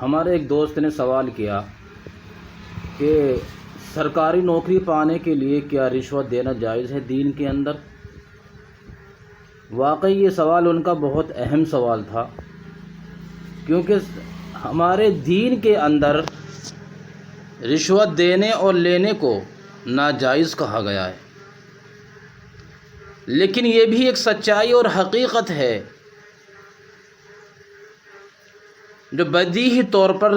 ہمارے ایک دوست نے سوال کیا کہ سرکاری نوکری پانے کے لیے کیا رشوت دینا جائز ہے دین کے اندر؟ واقعی یہ سوال ان کا بہت اہم سوال تھا، کیونکہ ہمارے دین کے اندر رشوت دینے اور لینے کو ناجائز کہا گیا ہے، لیکن یہ بھی ایک سچائی اور حقیقت ہے جو بدیہی طور پر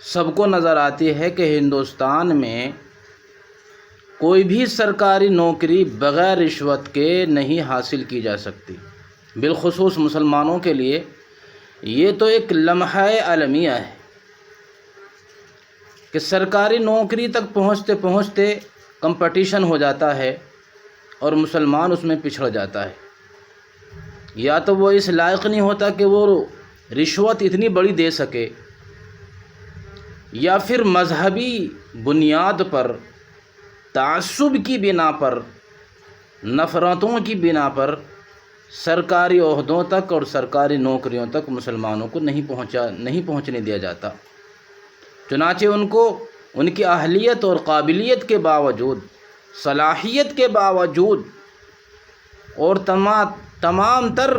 سب کو نظر آتی ہے کہ ہندوستان میں کوئی بھی سرکاری نوکری بغیر رشوت کے نہیں حاصل کی جا سکتی۔ بالخصوص مسلمانوں کے لیے یہ تو ایک لمحہ المیہ ہے کہ سرکاری نوکری تک پہنچتے پہنچتے کمپٹیشن ہو جاتا ہے اور مسلمان اس میں پچھڑ جاتا ہے، یا تو وہ اس لائق نہیں ہوتا کہ وہ رشوت اتنی بڑی دے سکے، یا پھر مذہبی بنیاد پر، تعصب کی بنا پر، نفرتوں کی بنا پر سرکاری عہدوں تک اور سرکاری نوکریوں تک مسلمانوں کو نہیں پہنچنے دیا جاتا۔ چنانچہ ان کی اہلیت اور قابلیت کے باوجود، صلاحیت کے باوجود اور تمام تر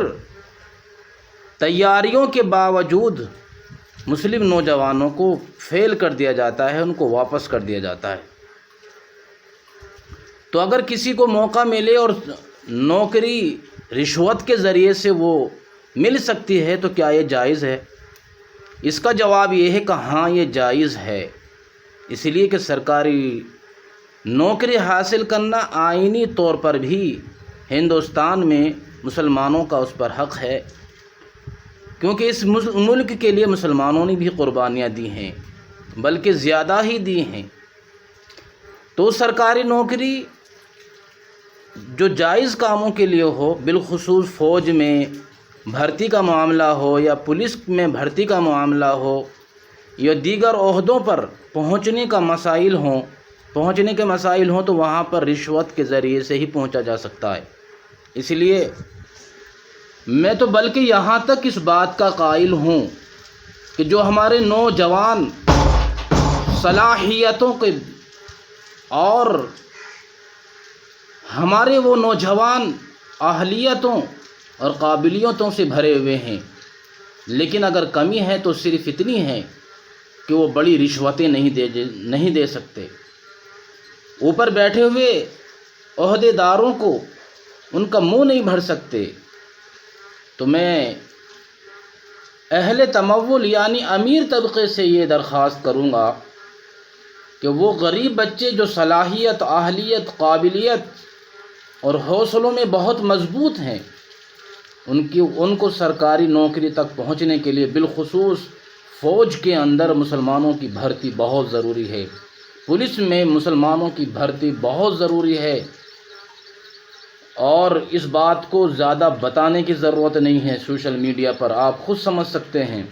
تیاریوں کے باوجود مسلم نوجوانوں کو فیل کر دیا جاتا ہے، ان کو واپس کر دیا جاتا ہے۔ تو اگر کسی کو موقع ملے اور نوکری رشوت کے ذریعے سے وہ مل سکتی ہے تو کیا یہ جائز ہے؟ اس کا جواب یہ ہے کہ ہاں، یہ جائز ہے، اس لیے کہ سرکاری نوکری حاصل کرنا آئینی طور پر بھی ہندوستان میں مسلمانوں کا اس پر حق ہے، کیونکہ اس ملک کے لیے مسلمانوں نے بھی قربانیاں دی ہیں، بلکہ زیادہ ہی دی ہیں۔ تو سرکاری نوکری جو جائز کاموں کے لیے ہو، بالخصوص فوج میں بھرتی کا معاملہ ہو یا پولیس میں بھرتی کا معاملہ ہو یا دیگر عہدوں پر پہنچنے کے مسائل ہوں تو وہاں پر رشوت کے ذریعے سے ہی پہنچا جا سکتا ہے۔ اس لیے میں تو بلکہ یہاں تک اس بات کا قائل ہوں کہ جو ہمارے نوجوان صلاحیتوں کے اور ہمارے وہ نوجوان اہلیتوں اور قابلیتوں سے بھرے ہوئے ہیں، لیکن اگر کمی ہے تو صرف اتنی ہے کہ وہ بڑی رشوتیں نہیں دے سکتے، اوپر بیٹھے ہوئے عہدے داروں کو ان کا منہ نہیں بھر سکتے۔ تو میں اہل تمول یعنی امیر طبقے سے یہ درخواست کروں گا کہ وہ غریب بچے جو صلاحیت، اہلیت، قابلیت اور حوصلوں میں بہت مضبوط ہیں، ان کو سرکاری نوکری تک پہنچنے کے لیے، بالخصوص فوج کے اندر مسلمانوں کی بھرتی بہت ضروری ہے، پولیس میں مسلمانوں کی بھرتی بہت ضروری ہے، اور اس بات کو زیادہ بتانے کی ضرورت نہیں ہے، سوشل میڈیا پر آپ خود سمجھ سکتے ہیں۔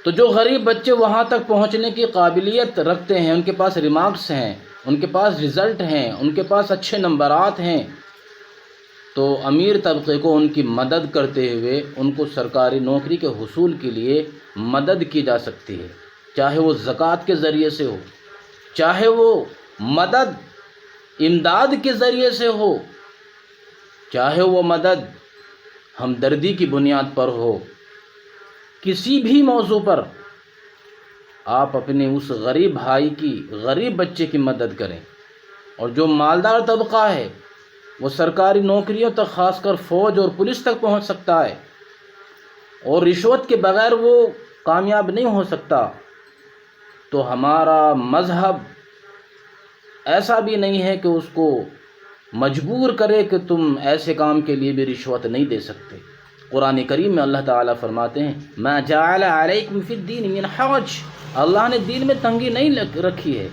تو جو غریب بچے وہاں تک پہنچنے کی قابلیت رکھتے ہیں، ان کے پاس ریمارکس ہیں، ان کے پاس رزلٹ ہیں، ان کے پاس اچھے نمبرات ہیں، تو امیر طبقے کو ان کی مدد کرتے ہوئے ان کو سرکاری نوکری کے حصول کے لیے مدد کی جا سکتی ہے، چاہے وہ زکوٰۃ کے ذریعے سے ہو، چاہے وہ مدد امداد کے ذریعے سے ہو، چاہے وہ مدد ہمدردی کی بنیاد پر ہو، کسی بھی موضوع پر آپ اپنے اس غریب بھائی کی، غریب بچے کی مدد کریں۔ اور جو مالدار طبقہ ہے وہ سرکاری نوکریوں تک، خاص کر فوج اور پولیس تک پہنچ سکتا ہے، اور رشوت کے بغیر وہ کامیاب نہیں ہو سکتا۔ تو ہمارا مذہب ایسا بھی نہیں ہے کہ اس کو مجبور کرے کہ تم ایسے کام کے لیے بھی رشوت نہیں دے سکتے۔ قرآن کریم میں اللہ تعالیٰ فرماتے ہیں ما جعل علیکم فی الدین من حرج، اللہ نے دین میں تنگی نہیں رکھی ہے،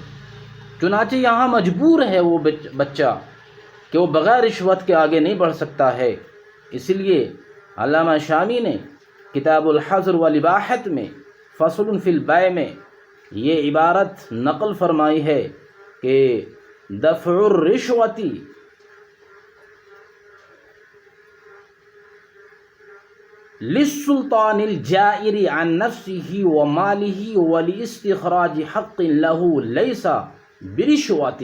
چنانچہ یہاں مجبور ہے وہ بچہ کہ وہ بغیر رشوت کے آگے نہیں بڑھ سکتا ہے۔ اس لیے علامہ شامی نے کتاب الحظر والاباحۃ میں فصل فی البیع میں یہ عبارت نقل فرمائی ہے کہ دفع الرشوتی للسلطان الجائر عن نفسه وماله ولاستخراج حق له ليس برشوة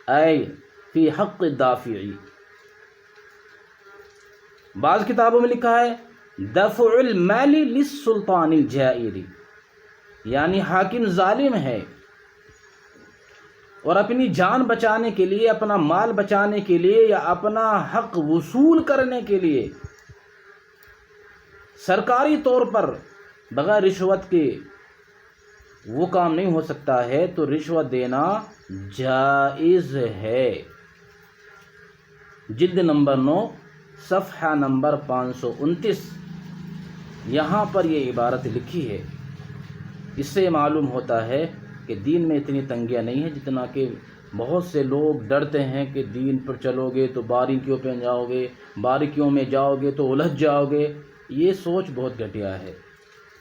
أي في حق الدافع. بعض کتابوں میں لکھا ہے دفع المال للسلطان الجائر، یعنی حاکم ظالم ہے اور اپنی جان بچانے کے لیے، اپنا مال بچانے کے لیے یا اپنا حق وصول کرنے کے لیے سرکاری طور پر بغیر رشوت کے وہ کام نہیں ہو سکتا ہے، تو رشوت دینا جائز ہے. جلد نمبر 9 صفحہ نمبر 529 یہاں پر یہ عبارت لکھی ہے. اس سے معلوم ہوتا ہے کہ دین میں اتنی تنگیاں نہیں ہیں جتنا کہ بہت سے لوگ ڈرتے ہیں کہ دین پر چلو گے تو باریکیوں پہ جاؤ گے، باریکیوں میں جاؤ گے تو الجھ جاؤ گے. یہ سوچ بہت گھٹیا ہے.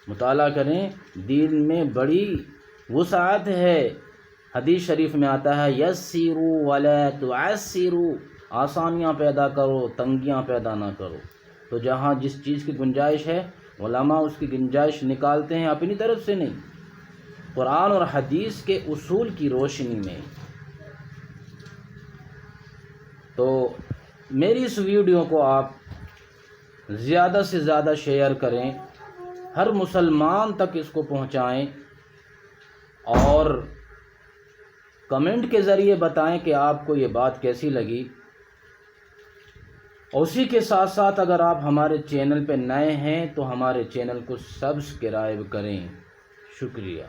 مطالعہ کریں، دین میں بڑی وسعت ہے. حدیث شریف میں آتا ہے یسروا ولا تعسروا، آسانیاں پیدا کرو، تنگیاں پیدا نہ کرو. تو جہاں جس چیز کی گنجائش ہے علماء اس کی گنجائش نکالتے ہیں، اپنی طرف سے نہیں، قرآن اور حدیث کے اصول کی روشنی میں. تو میری اس ویڈیو کو آپ زیادہ سے زیادہ شیئر کریں، ہر مسلمان تک اس کو پہنچائیں اور کمنٹ کے ذریعے بتائیں کہ آپ کو یہ بات کیسی لگی. اسی کے ساتھ ساتھ اگر آپ ہمارے چینل پہ نئے ہیں تو ہمارے چینل کو سبسکرائب کریں. شکریہ.